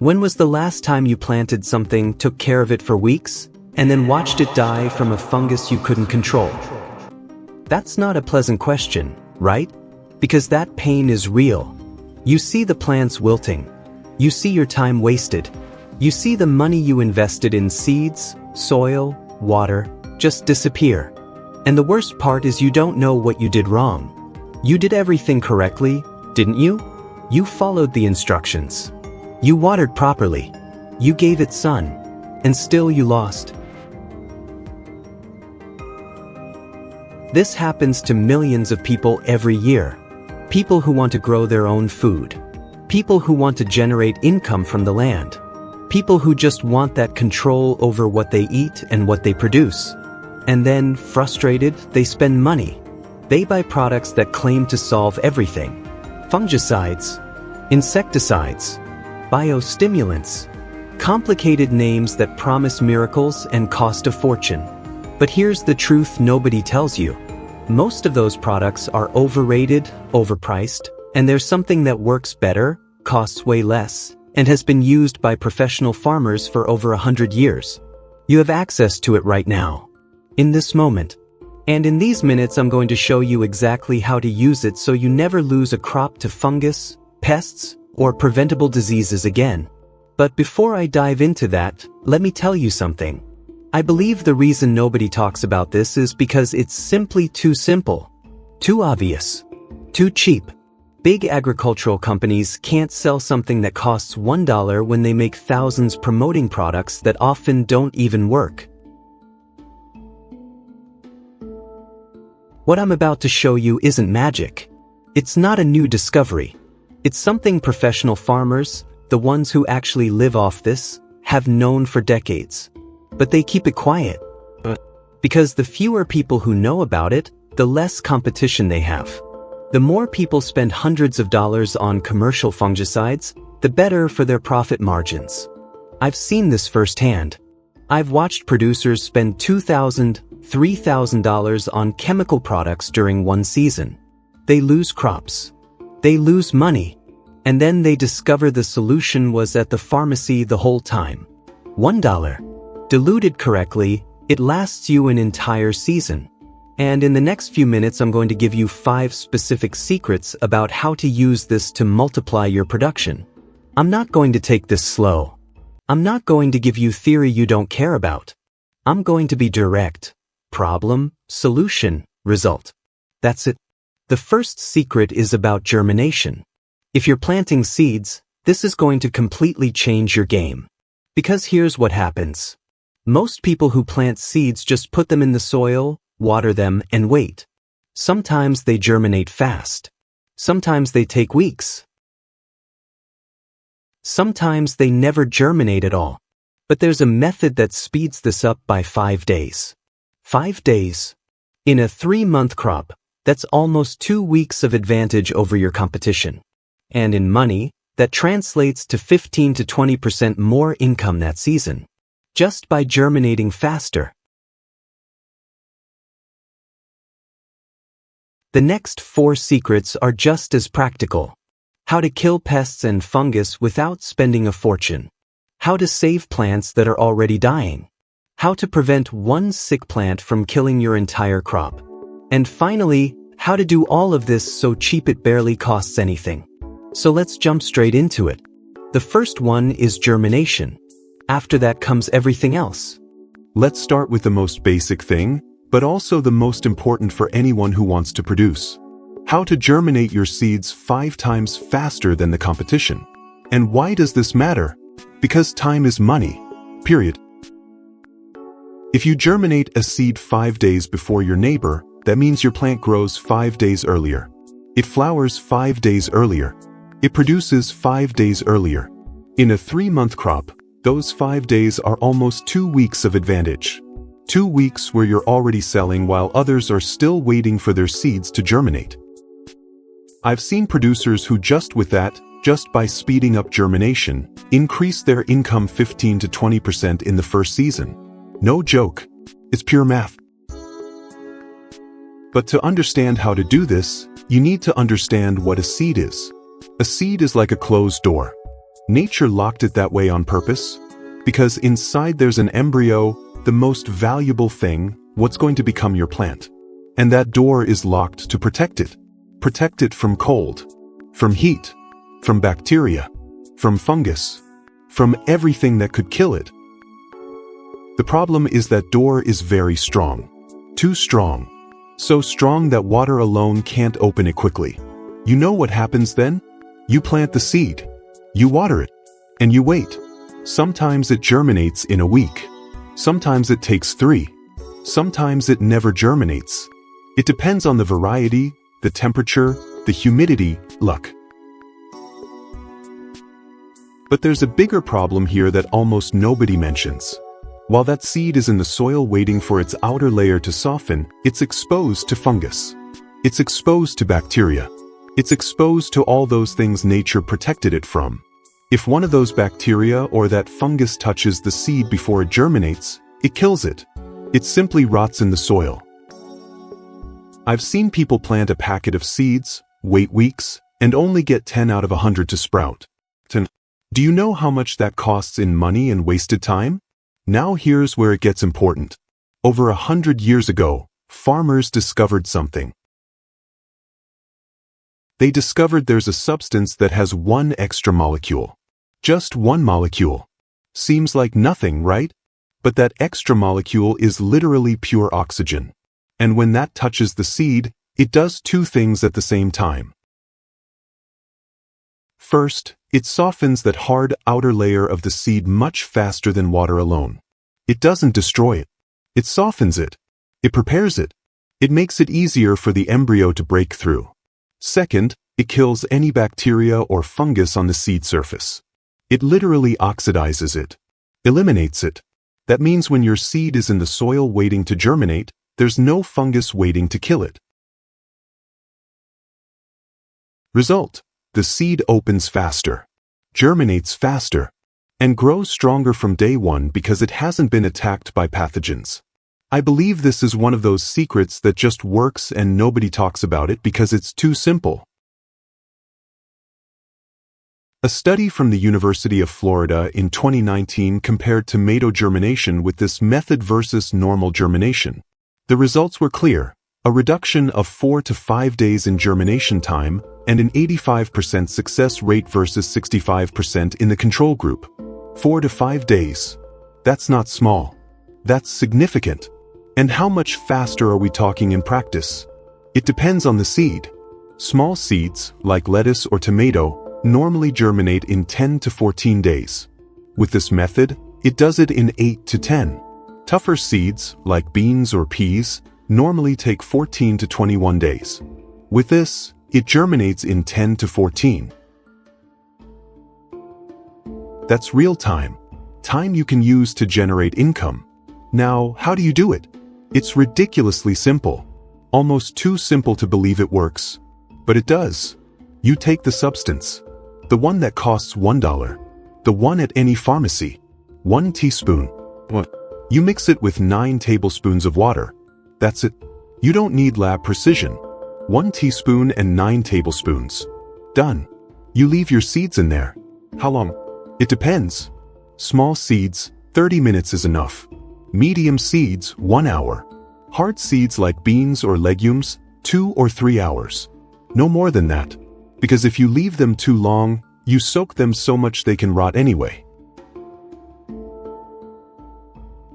When was the last time you planted something, took care of it for weeks, and then watched it die from a fungus you couldn't control? That's not a pleasant question, right? Because that pain is real. You see the plants wilting. You see your time wasted. You see the money you invested in seeds, soil, water, just disappear. And the worst part is you don't know what you did wrong. You did everything correctly, didn't you? You followed the instructions. You watered properly. You gave it sun. And still you lost. This happens to millions of people every year. People who want to grow their own food. People who want to generate income from the land. People who just want that control over what they eat and what they produce. And then, frustrated, they spend money. They buy products that claim to solve everything. Fungicides, insecticides, biostimulants, complicated names that promise miracles and cost a fortune. But here's the truth nobody tells you. Most of those products are overrated, overpriced, and there's something that works better, costs way less, and has been used by professional farmers for over 100 years. You have access to it right now, in this moment. And in these minutes I'm going to show you exactly how to use it so you never lose a crop to fungus, pests, or preventable diseases again. But before I dive into that, let me tell you something. I believe the reason nobody talks about this is because it's simply too simple, too obvious, too cheap. Big agricultural companies can't sell something that costs $1 when they make thousands promoting products that often don't even work. What I'm about to show you isn't magic. It's not a new discovery. It's something professional farmers, the ones who actually live off this, have known for decades. But they keep it quiet. Because the fewer people who know about it, the less competition they have. The more people spend hundreds of dollars on commercial fungicides, the better for their profit margins. I've seen this firsthand. I've watched producers spend $2,000, $3,000 on chemical products during one season. They lose crops. They lose money. And then they discover the solution was at the pharmacy the whole time. $1. Diluted correctly, it lasts you an entire season. And in the next few minutes I'm going to give you 5 specific secrets about how to use this to multiply your production. I'm not going to take this slow. I'm not going to give you theory you don't care about. I'm going to be direct. Problem, solution, result. That's it. The first secret is about germination. If you're planting seeds, this is going to completely change your game. Because here's what happens. Most people who plant seeds just put them in the soil, water them, and wait. Sometimes they germinate fast. Sometimes they take weeks. Sometimes they never germinate at all. But there's a method that speeds this up by 5 days. 5 days. In a 3-month crop, that's almost 2 weeks of advantage over your competition. And in money, that translates to 15 to 20% more income that season. Just by germinating faster. The next 4 secrets are just as practical. How to kill pests and fungus without spending a fortune. How to save plants that are already dying. How to prevent one sick plant from killing your entire crop. And finally, how to do all of this so cheap it barely costs anything. So let's jump straight into it. The first one is germination. After that comes everything else. Let's start with the most basic thing, but also the most important for anyone who wants to produce. How to germinate your seeds 5 times faster than the competition. And why does this matter? Because time is money. Period. If you germinate a seed 5 days before your neighbor, that means your plant grows 5 days earlier. It flowers 5 days earlier. It produces 5 days earlier. In a 3-month crop, those 5 days are almost 2 weeks of advantage. 2 weeks where you're already selling while others are still waiting for their seeds to germinate. I've seen producers who just by speeding up germination, increase their income 15 to 20% in the first season. No joke. It's pure math. But to understand how to do this, you need to understand what a seed is. A seed is like a closed door. Nature locked it that way on purpose, because inside there's an embryo, the most valuable thing, what's going to become your plant. And that door is locked to protect it. Protect it from cold, from heat, from bacteria, from fungus, from everything that could kill it. The problem is that door is very strong. Too strong. So strong that water alone can't open it quickly. You know what happens then? You plant the seed. You water it. And you wait. Sometimes it germinates in a week. Sometimes it takes 3. Sometimes it never germinates. It depends on the variety, the temperature, the humidity, luck. But there's a bigger problem here that almost nobody mentions. While that seed is in the soil waiting for its outer layer to soften, it's exposed to fungus. It's exposed to bacteria. It's exposed to all those things nature protected it from. If one of those bacteria or that fungus touches the seed before it germinates, it kills it. It simply rots in the soil. I've seen people plant a packet of seeds, wait weeks, and only get 10 out of 100 to sprout. Do you know how much that costs in money and wasted time? Now here's where it gets important. Over 100 years ago, farmers discovered something. They discovered there's a substance that has one extra molecule. Just one molecule. Seems like nothing, right? But that extra molecule is literally pure oxygen. And when that touches the seed, it does 2 things at the same time. First, it softens that hard outer layer of the seed much faster than water alone. It doesn't destroy it. It softens it. It prepares it. It makes it easier for the embryo to break through. Second, it kills any bacteria or fungus on the seed surface. It literally oxidizes it. Eliminates it. That means when your seed is in the soil waiting to germinate, there's no fungus waiting to kill it. Result: the seed opens faster, germinates faster, and grows stronger from day one because it hasn't been attacked by pathogens. I believe this is one of those secrets that just works and nobody talks about it because it's too simple. A study from the University of Florida in 2019 compared tomato germination with this method versus normal germination. The results were clear: a reduction of 4 to 5 days in germination time and an 85% success rate versus 65% in the control group. 4 to 5 days. That's not small. That's significant. And how much faster are we talking in practice? It depends on the seed. Small seeds, like lettuce or tomato, normally germinate in 10 to 14 days. With this method, it does it in 8 to 10. Tougher seeds, like beans or peas, normally take 14 to 21 days. With this, it germinates in 10 to 14. That's real time. Time you can use to generate income. Now, how do you do it? It's ridiculously simple. Almost too simple to believe it works. But it does. You take the substance. The one that costs $1. The one at any pharmacy. 1 teaspoon. What? You mix it with 9 tablespoons of water. That's it. You don't need lab precision. 1 teaspoon and 9 tablespoons. Done. You leave your seeds in there. How long? It depends. Small seeds, 30 minutes is enough. Medium seeds, 1 hour. Hard seeds like beans or legumes, 2 or 3 hours. No more than that. Because if you leave them too long, you soak them so much they can rot anyway.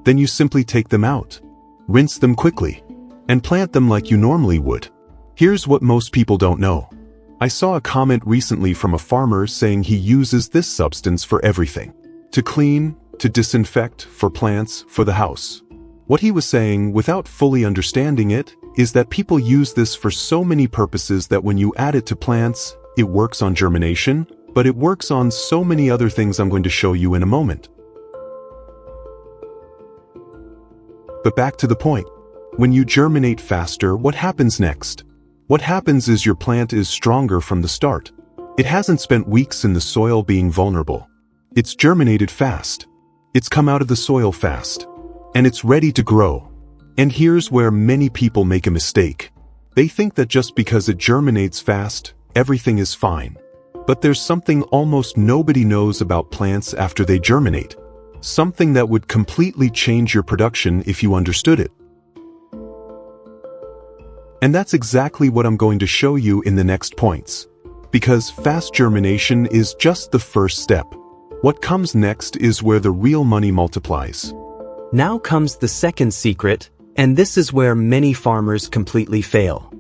Then you simply take them out. Rinse them quickly. And plant them like you normally would. Here's what most people don't know. I saw a comment recently from a farmer saying he uses this substance for everything. To clean, to disinfect, for plants, for the house. What he was saying, without fully understanding it, is that people use this for so many purposes that when you add it to plants, it works on germination, but it works on so many other things I'm going to show you in a moment. But back to the point. When you germinate faster, what happens next? What happens is your plant is stronger from the start. It hasn't spent weeks in the soil being vulnerable. It's germinated fast. It's come out of the soil fast. And it's ready to grow. And here's where many people make a mistake. They think that just because it germinates fast, everything is fine. But there's something almost nobody knows about plants after they germinate. Something that would completely change your production if you understood it. And that's exactly what I'm going to show you in the next points. Because fast germination is just the first step. What comes next is where the real money multiplies. Now comes the second secret, and this is where many farmers completely fail.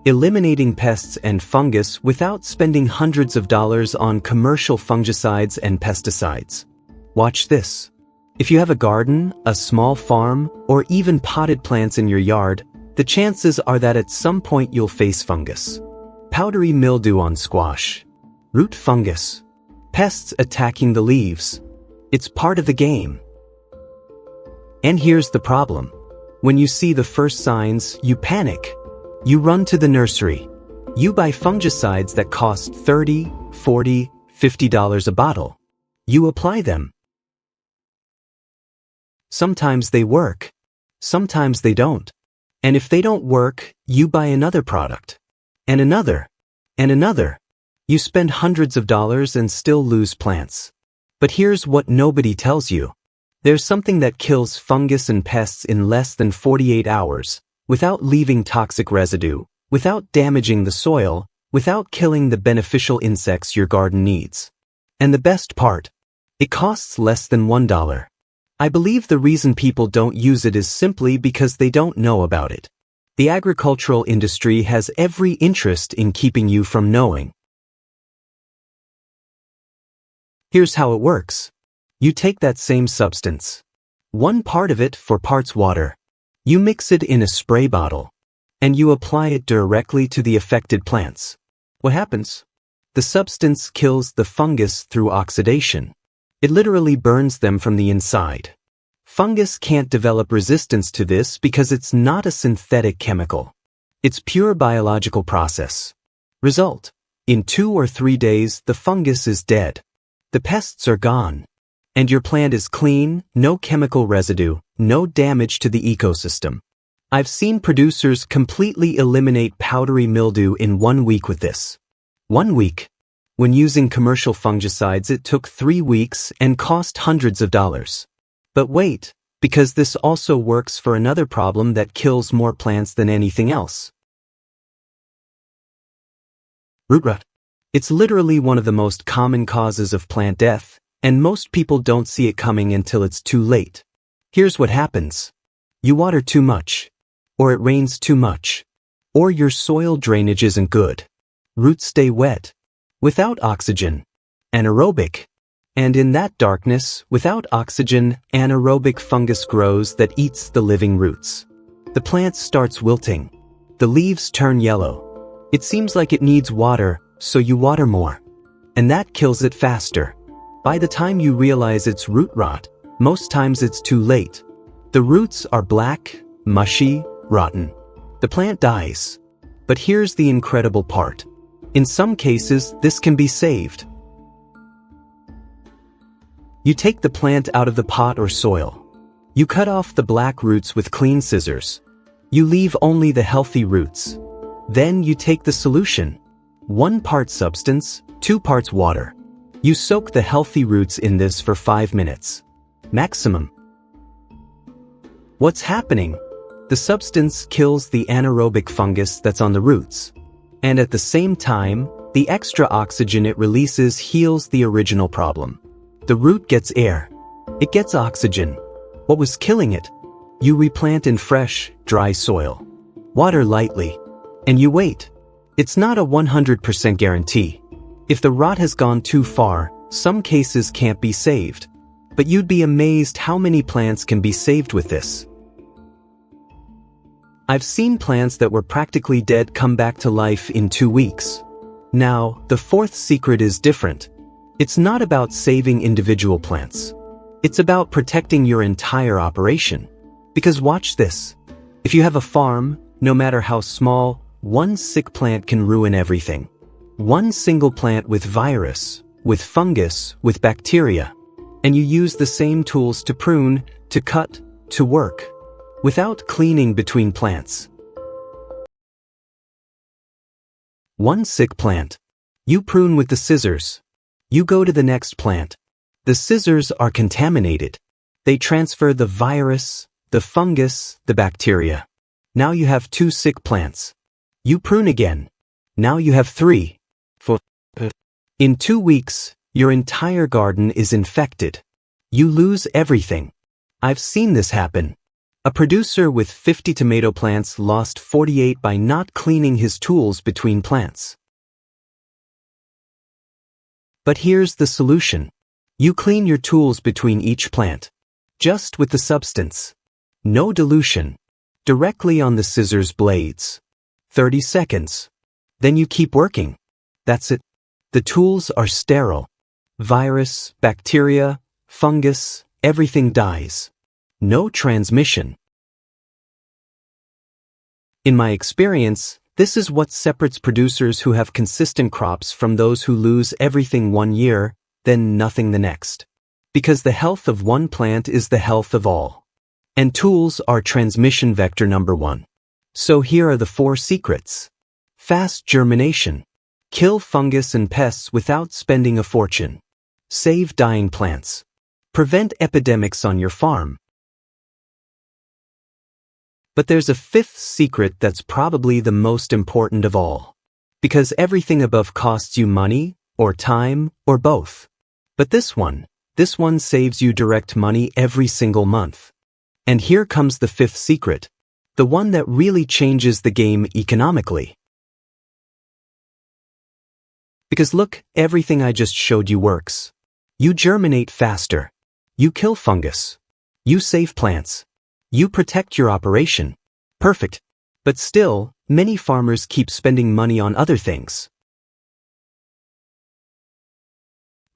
Eliminating pests and fungus without spending hundreds of dollars on commercial fungicides and pesticides. Watch this. If you have a garden, a small farm, or even potted plants in your yard, the chances are that at some point you'll face fungus. Powdery mildew on squash. Root fungus. Pests attacking the leaves. It's part of the game. And here's the problem. When you see the first signs, you panic. You run to the nursery. You buy fungicides that cost $30, $40, $50 a bottle. You apply them. Sometimes they work. Sometimes they don't. And if they don't work, you buy another product. And another. And another. You spend hundreds of dollars and still lose plants. But here's what nobody tells you. There's something that kills fungus and pests in less than 48 hours, without leaving toxic residue, without damaging the soil, without killing the beneficial insects your garden needs. And the best part, it costs less than $1. I believe the reason people don't use it is simply because they don't know about it. The agricultural industry has every interest in keeping you from knowing. Here's how it works. You take that same substance. 1 part of it for parts water. You mix it in a spray bottle. And you apply it directly to the affected plants. What happens? The substance kills the fungus through oxidation. It literally burns them from the inside. Fungus can't develop resistance to this because it's not a synthetic chemical. It's pure biological process. Result: in 2 or 3 days, the fungus is dead. The pests are gone. And your plant is clean, no chemical residue, no damage to the ecosystem. I've seen producers completely eliminate powdery mildew in 1 week with this. 1 week. When using commercial fungicides, it took 3 weeks and cost hundreds of dollars. But wait, because this also works for another problem that kills more plants than anything else. Root rot. It's literally one of the most common causes of plant death, and most people don't see it coming until it's too late. Here's what happens. You water too much, or it rains too much, or your soil drainage isn't good. Roots stay wet, without oxygen, anaerobic. And in that darkness, without oxygen, anaerobic fungus grows that eats the living roots. The plant starts wilting. The leaves turn yellow. It seems like it needs water, so you water more. And that kills it faster. By the time you realize it's root rot, most times it's too late. The roots are black, mushy, rotten. The plant dies. But here's the incredible part. In some cases, this can be saved. You take the plant out of the pot or soil. You cut off the black roots with clean scissors. You leave only the healthy roots. Then you take the solution. 1 part substance, 2 parts water. You soak the healthy roots in this for 5 minutes. Maximum. What's happening? The substance kills the anaerobic fungus that's on the roots. And at the same time, the extra oxygen it releases heals the original problem. The root gets air. It gets oxygen. What was killing it? You replant in fresh, dry soil. Water lightly. And you wait. It's not a 100% guarantee. If the rot has gone too far, some cases can't be saved. But you'd be amazed how many plants can be saved with this. I've seen plants that were practically dead come back to life in 2 weeks. Now, the 4th secret is different. It's not about saving individual plants. It's about protecting your entire operation. Because watch this. If you have a farm, no matter how small, 1 sick plant can ruin everything. 1 single plant with virus, with fungus, with bacteria. And you use the same tools to prune, to cut, to work, without cleaning between plants. One sick plant. You prune with the scissors. You go to the next plant. The scissors are contaminated. They transfer the virus, the fungus, the bacteria. Now you have 2 sick plants. You prune again. Now you have 3. In 2 weeks, your entire garden is infected. You lose everything. I've seen this happen. A producer with 50 tomato plants lost 48 by not cleaning his tools between plants. But here's the solution. You clean your tools between each plant. Just with the substance. No dilution. Directly on the scissors blades. 30 seconds. Then you keep working. That's it. The tools are sterile. Virus, bacteria, fungus, everything dies. No transmission. In my experience, this is what separates producers who have consistent crops from those who lose everything one year, then nothing the next. Because the health of one plant is the health of all. And tools are transmission vector number 1. So here are the 4 secrets. Fast germination. Kill fungus and pests without spending a fortune. Save dying plants. Prevent epidemics on your farm. But there's a 5th secret that's probably the most important of all. Because everything above costs you money, or time, or both. But this one saves you direct money every single month. And here comes the 5th secret. The one that really changes the game economically. Because look, everything I just showed you works. You germinate faster. You kill fungus. You save plants. You protect your operation. Perfect. But still, many farmers keep spending money on other things.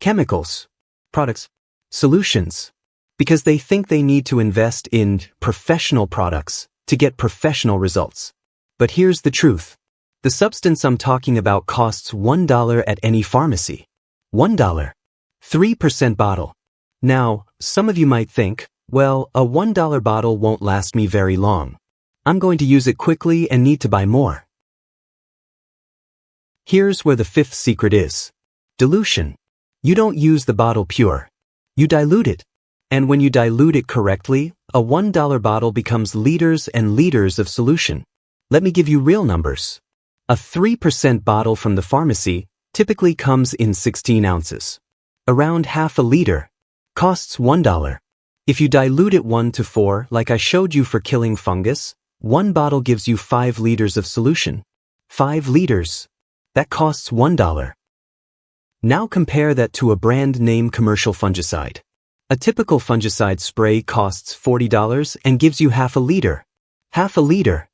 Chemicals, products, solutions. Because they think they need to invest in professional products to get professional results. But here's the truth. The substance I'm talking about costs $1 at any pharmacy. $1. 3% bottle. Now, some of you might think, well, a $1 bottle won't last me very long. I'm going to use it quickly and need to buy more. Here's where the 5th secret is. Dilution. You don't use the bottle pure. You dilute it. And when you dilute it correctly, a $1 bottle becomes liters and liters of solution. Let me give you real numbers. A 3% bottle from the pharmacy typically comes in 16 ounces. Around half a liter. Costs $1. If you dilute it 1 to 4, like I showed you for killing fungus, 1 bottle gives you 5 liters of solution. 5 liters. That costs $1. Now compare that to a brand name commercial fungicide. A typical fungicide spray costs $40 and gives you half a liter. Half a liter.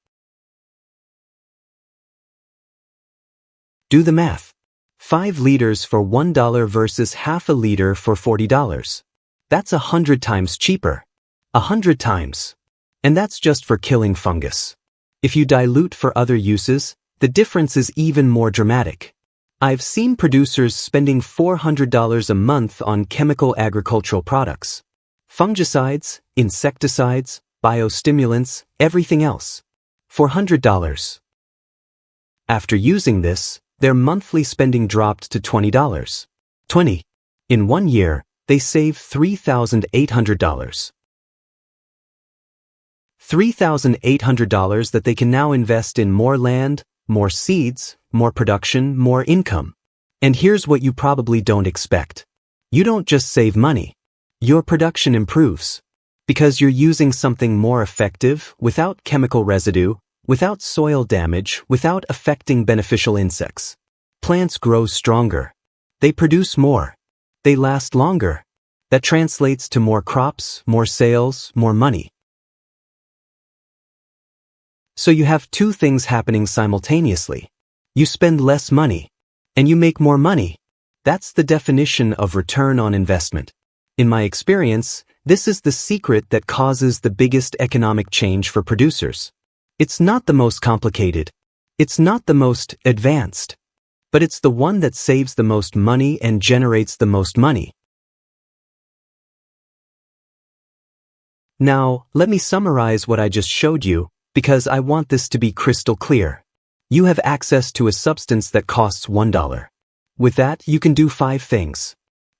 Do the math. 5 liters for $1 versus half a liter for $40. That's 100 times cheaper. 100 times. And that's just for killing fungus. If you dilute for other uses, the difference is even more dramatic. I've seen producers spending $400 a month on chemical agricultural products. Fungicides, insecticides, biostimulants, everything else. $400. After using this, their monthly spending dropped to $20. 20. In 1 year, they save $3,800. $3,800 that they can now invest in more land, more seeds, more production, more income. And here's what you probably don't expect. You don't just save money. Your production improves. Because you're using something more effective, without chemical residue, without soil damage, without affecting beneficial insects. Plants grow stronger. They produce more. They last longer. That translates to more crops, more sales, more money. So you have 2 things happening simultaneously. You spend less money, and you make more money. That's the definition of return on investment. In my experience, this is the secret that causes the biggest economic change for producers. It's not the most complicated. It's not the most advanced. But it's the one that saves the most money and generates the most money. Now, let me summarize what I just showed you, because I want this to be crystal clear. You have access to a substance that costs $1. With that, you can do 5 things.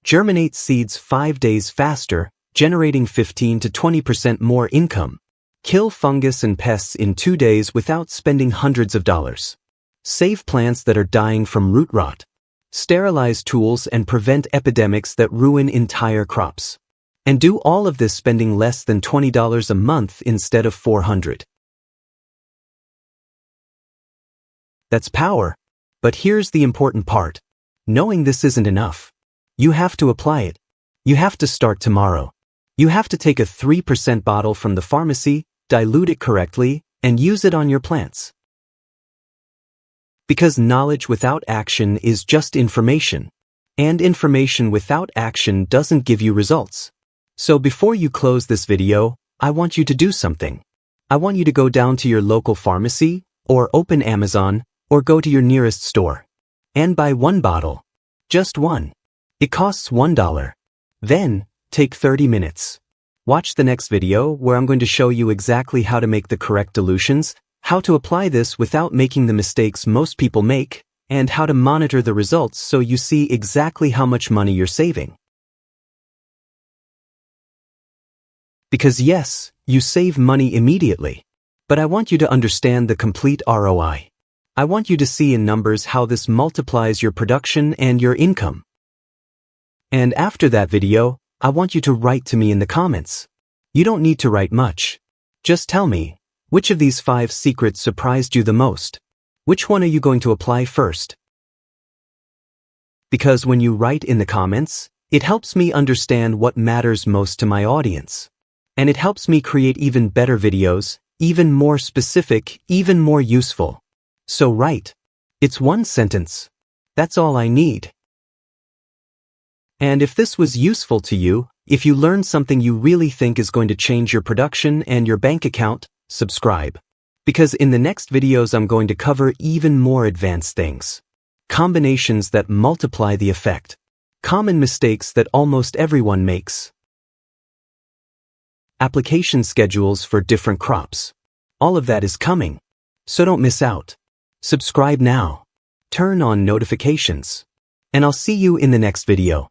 Germinate seeds 5 days faster, generating 15 to 20% more income. Kill fungus and pests in 2 days without spending hundreds of dollars. Save plants that are dying from root rot. Sterilize tools and prevent epidemics that ruin entire crops. And do all of this spending less than $20 a month instead of $400. That's power. But here's the important part. Knowing this isn't enough. You have to apply it. You have to start tomorrow. You have to take a 3% bottle from the pharmacy, dilute it correctly, and use it on your plants. Because knowledge without action is just information. And information without action doesn't give you results. So before you close this video, I want you to do something. I want you to go down to your local pharmacy, or open Amazon, or go to your nearest store. And buy 1 bottle. Just 1. It costs $1. Then, take 30 minutes. Watch the next video where I'm going to show you exactly how to make the correct dilutions, how to apply this without making the mistakes most people make, and how to monitor the results so you see exactly how much money you're saving. Because yes, you save money immediately. But I want you to understand the complete ROI. I want you to see in numbers how this multiplies your production and your income. And after that video, I want you to write to me in the comments. You don't need to write much. Just tell me, which of these 5 secrets surprised you the most? Which one are you going to apply first? Because when you write in the comments, it helps me understand what matters most to my audience. And it helps me create even better videos, even more specific, even more useful. So write. It's 1 sentence. That's all I need. And if this was useful to you, if you learned something you really think is going to change your production and your bank account, subscribe. Because in the next videos I'm going to cover even more advanced things. Combinations that multiply the effect. Common mistakes that almost everyone makes. Application schedules for different crops. All of that is coming. So don't miss out. Subscribe now. Turn on notifications. And I'll see you in the next video.